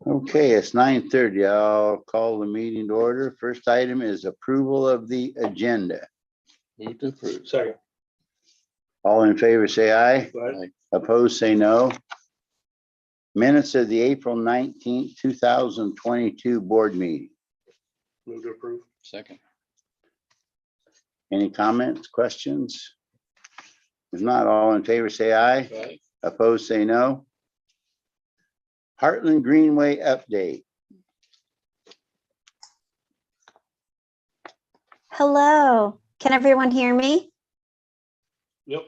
Okay, it's 9:30. I'll call the meeting to order. First item is approval of the agenda. Move to approve. Second. All in favor, say aye. Aye. Opposed, say no. Minutes of the April 19th, 2022 board meeting. Move to approve. Second. Any comments, questions? If not, all in favor, say aye. Aye. Opposed, say no. Heartland Greenway update. Hello, can everyone hear me? Yep.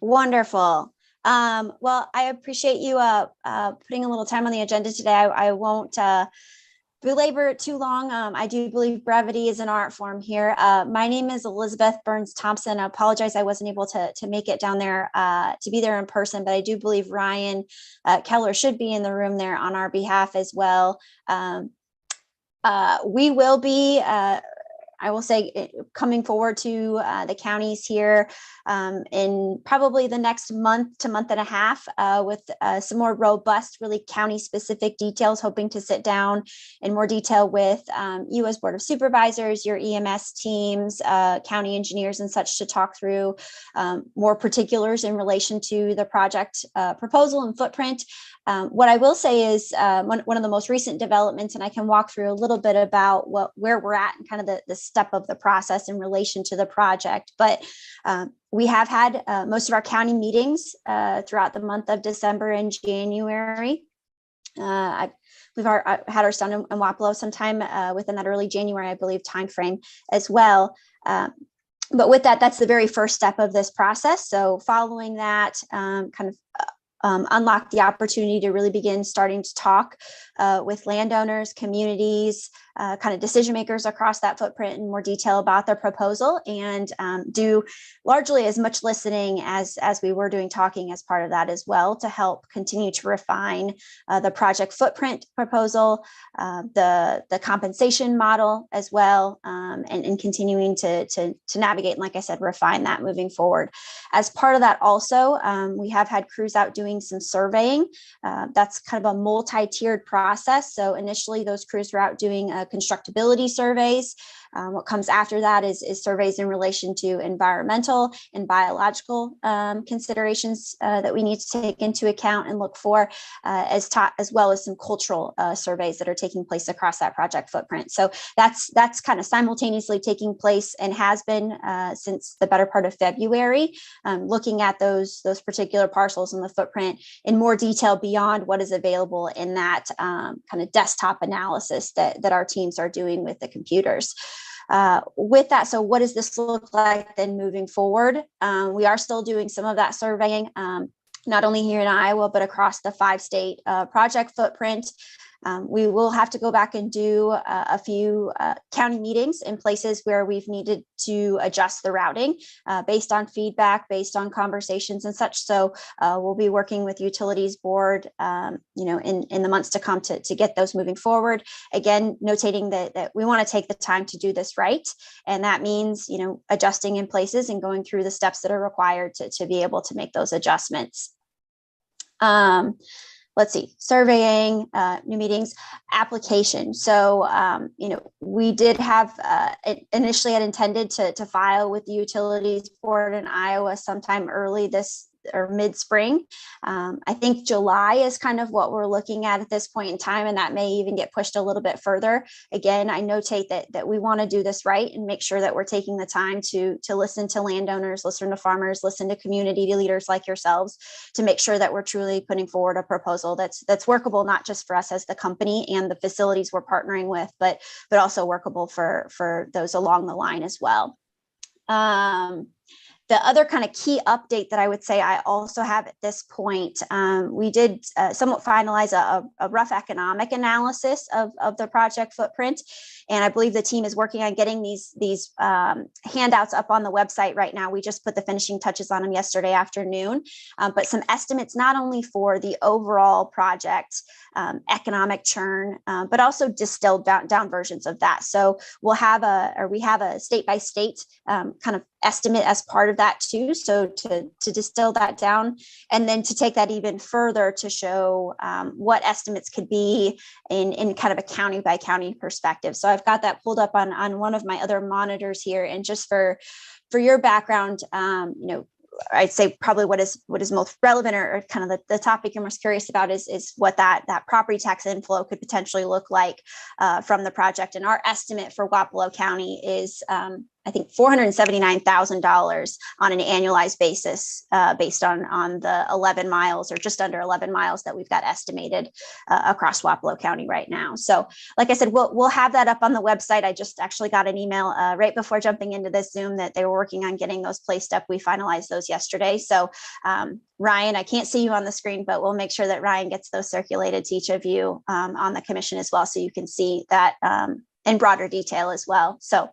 Wonderful. Well, I appreciate you putting a little time on the agenda today. I won't belabor it too long. I do believe brevity is an art form here. My name is Elizabeth Burns Thompson. I apologize I wasn't able to make it down there to be there in person, but I do believe Ryan Keller should be in the room there on our behalf as well. We will be I will say coming forward to the counties here in probably the next month to month and a half with some more robust, really county specific details, hoping to sit down in more detail with you as Board of Supervisors, your EMS teams, county engineers and such to talk through more particulars in relation to the project proposal and footprint. What I will say is one of the most recent developments, and I can walk through a little bit about where we're at and kind of the step of the process in relation to the project. But we have had most of our county meetings throughout the month of December and January. We've had our son in Wapello sometime within that early January, I believe, timeframe as well. But with that, that's the very first step of this process. So following that, unlock the opportunity to really begin starting to talk with landowners, communities, kind of decision makers across that footprint in more detail about their proposal, and do largely as much listening as we were doing talking as part of that as well, to help continue to refine the project footprint proposal, the compensation model as well, and continuing to navigate and, like I said, refine that moving forward. As part of that also, we have had crews out doing some surveying. That's kind of a multi-tiered process. So initially those crews were out doing constructability surveys. What comes after that is surveys in relation to environmental and biological considerations that we need to take into account and look for, as well as some cultural surveys that are taking place across that project footprint. So that's kind of simultaneously taking place and has been since the better part of February, looking at those particular parcels in the footprint in more detail beyond what is available in that kind of desktop analysis that our teams are doing with the computers. With that, so what does this look like then moving forward? We are still doing some of that surveying, not only here in Iowa, but across the 5-state project footprint. We will have to go back and do a few county meetings in places where we've needed to adjust the routing based on feedback, based on conversations and such. So we'll be working with Utilities Board, in the months to come to get those moving forward. Again, notating that we want to take the time to do this right. And that means, adjusting in places and going through the steps that are required to be able to make those adjustments. Let's see, surveying, new meetings, application. So, we did have initially had intended to file with the Utilities Board in Iowa sometime early this or mid-spring. I think July is kind of what we're looking at this point in time, and that may even get pushed a little bit further. Again, I notate that we want to do this right and make sure that we're taking the time to listen to landowners, listen to farmers, listen to community leaders like yourselves, to make sure that we're truly putting forward a proposal that's workable, not just for us as the company and the facilities we're partnering with, but also workable for those along the line as well. The other kind of key update that I would say I also have at this point, we did somewhat finalize a rough economic analysis of the project footprint. And I believe the team is working on getting these handouts up on the website right now. We just put the finishing touches on them yesterday afternoon, but some estimates not only for the overall project economic churn, but also distilled down versions of that. So we have a state by state kind of estimate as part of that too. So to distill that down, and then to take that even further to show what estimates could be in kind of a county by county perspective. So I've got that pulled up on one of my other monitors here. And just for your background, I'd say probably what is most relevant, or kind of the topic you're most curious about is what that property tax inflow could potentially look like from the project. And our estimate for Wapello County is I think $479,000 on an annualized basis, based on the 11 miles or just under 11 miles that we've got estimated across Wapello County right now. So like I said, we'll have that up on the website. I just actually got an email right before jumping into this Zoom that they were working on getting those placed up. We finalized those yesterday. So Ryan, I can't see you on the screen, but we'll make sure that Ryan gets those circulated to each of you on the commission as well, so you can see that in broader detail as well. So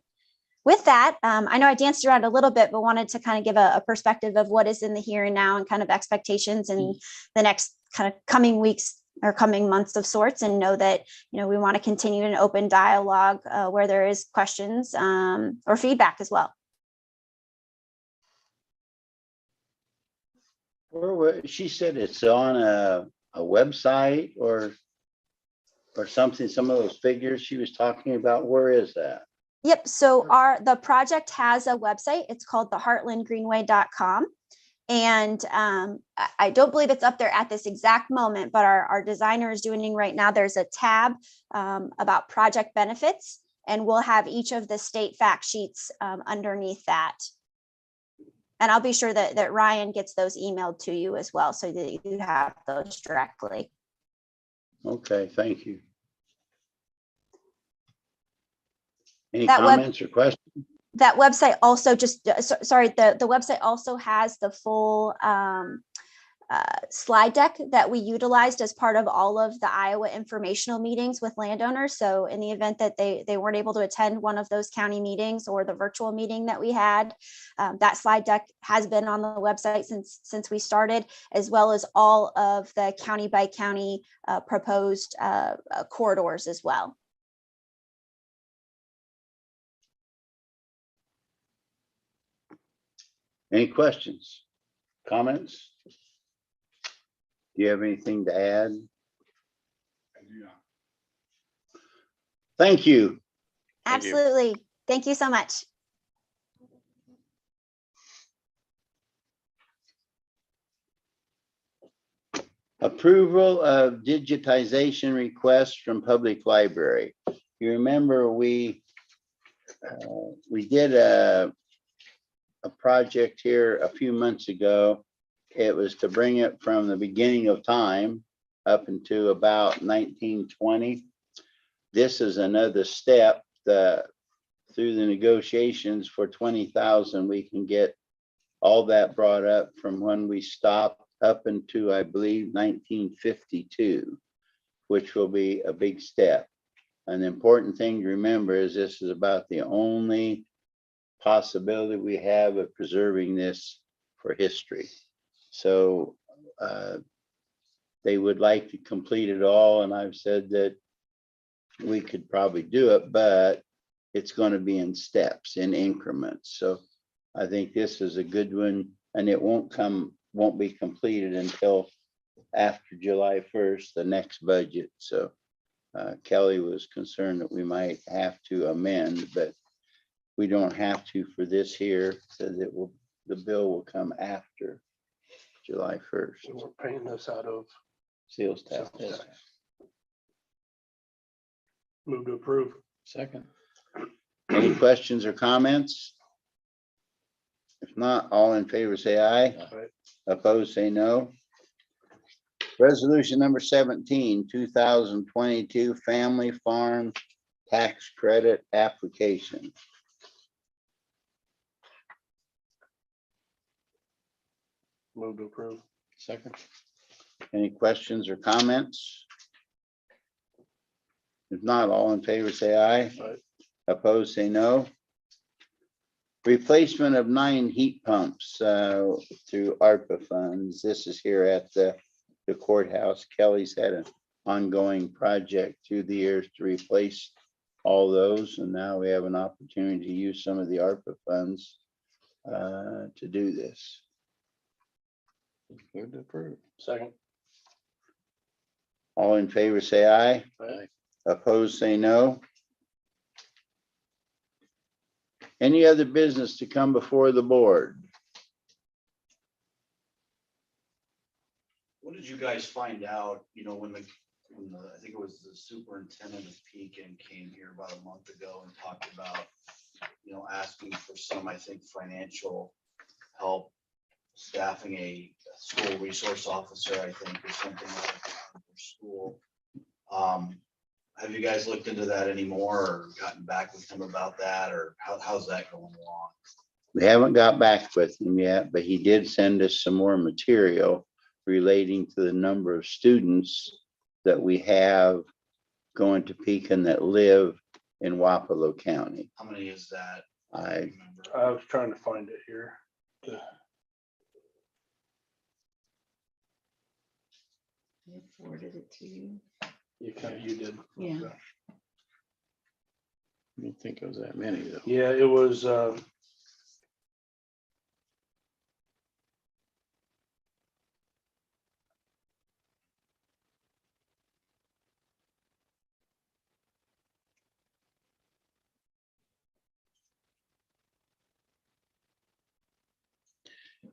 with that, I know I danced around a little bit, but wanted to kind of give a perspective of what is in the here and now and kind of expectations in the next kind of coming weeks or coming months of sorts, and know that, we want to continue an open dialogue where there is questions or feedback as well. She said it's on a website or something, some of those figures she was talking about. Where is that? Yep. So the project has a website. It's called theheartlandgreenway.com. And I don't believe it's up there at this exact moment, but our designer is doing right now. There's a tab about project benefits, and we'll have each of the state fact sheets underneath that. And I'll be sure that Ryan gets those emailed to you as well, so that you have those directly. Okay, thank you. Any That comments or questions? That website also the website also has the full slide deck that we utilized as part of all of the Iowa informational meetings with landowners. So in the event that they weren't able to attend one of those county meetings or the virtual meeting that we had, that slide deck has been on the website since we started, as well as all of the county by county proposed corridors as well. Any questions, comments? Do you have anything to add? Thank you. Absolutely. Thank you so much. Approval of digitization requests from public library. You remember we did a project here a few months ago. It was to bring it from the beginning of time up into about 1920. This is another step through the negotiations for 20,000. We can get all that brought up from when we stopped up into, I believe, 1952, which will be a big step. An important thing to remember is this is about the only possibility we have of preserving this for history. So they would like to complete it all, and I've said that we could probably do it, but it's going to be in steps, in increments. So I think this is a good one, and it won't be completed until after July 1st, the next budget. So Kelly was concerned that we might have to amend, but we don't have to for this here, because the bill will come after July 1st. So we're paying this out of Sales tax. sales tax. Move to approve. Second. Any questions or comments? If not, all in favor say aye. Aye. Opposed say no. Resolution number 17, 2022 Family Farm Tax Credit Application. Move to approve. Second. Any questions or comments? If not, all in favor say aye. Aye. Opposed say no. Replacement of 9 heat pumps through ARPA funds. This is here at the courthouse. Kelly's had an ongoing project through the years to replace all those, and now we have an opportunity to use some of the ARPA funds to do this. Move to approve. Second. All in favor, say aye. Aye. Opposed, say no. Any other business to come before the board? What did you guys find out, when the, I think it was the superintendent of Pekin came here about a month ago and talked about, asking for some, I think, financial help staffing a school resource officer, I think, or something like that for school. Have you guys looked into that anymore or gotten back with him about that, or how's that going along? We haven't got back with him yet, but he did send us some more material relating to the number of students that we have going to Pekin that live in Wapello County. How many is that? I Remember? I was trying to find it here. I forwarded it to you. You did. Yeah. Okay. I don't think it was that many though. Yeah, it was,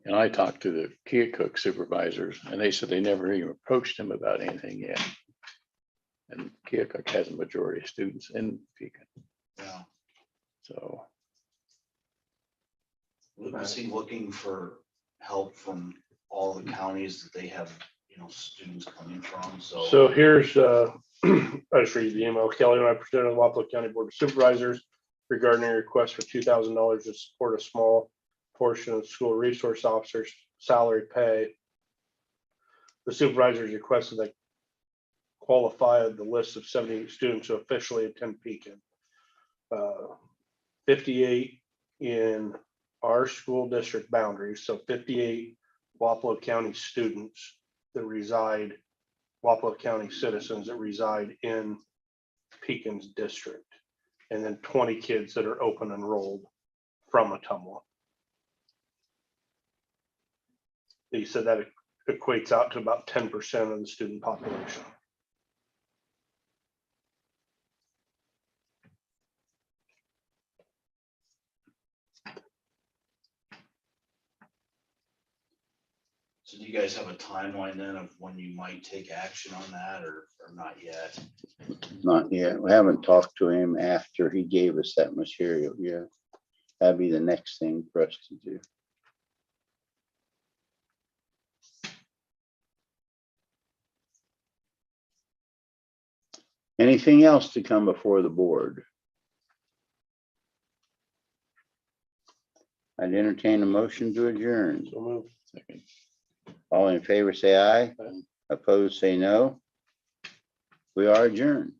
And I talked to the Keokuk supervisors and they said they never even approached him about anything yet. And Keokuk has a majority of students in Pekin, Yeah. so. Was he looking for help from all the counties that they have, students coming from? so here's, I just read the email. Kelly and I presented the Wapello County Board of Supervisors regarding a request for $2,000 to support a small portion of school resource officers' salary pay. The supervisors requested that qualify the list of 70 students who officially attend Pekin. 58 in our school district boundaries, so 58 Wapello County students that reside, Wapello County citizens that reside in Pekin's district, and then 20 kids that are open enrolled from Atumwa. He said that equates out to about 10% of the student population. So do you guys have a timeline then of when you might take action on that or not yet? not yet. We haven't talked to him after he gave us that material yet. That'd be the next thing for us to do. Anything else to come before the board? I'd entertain a motion to adjourn. So move. Second. All in favor, say aye. Aye. Opposed, say no. We are adjourned.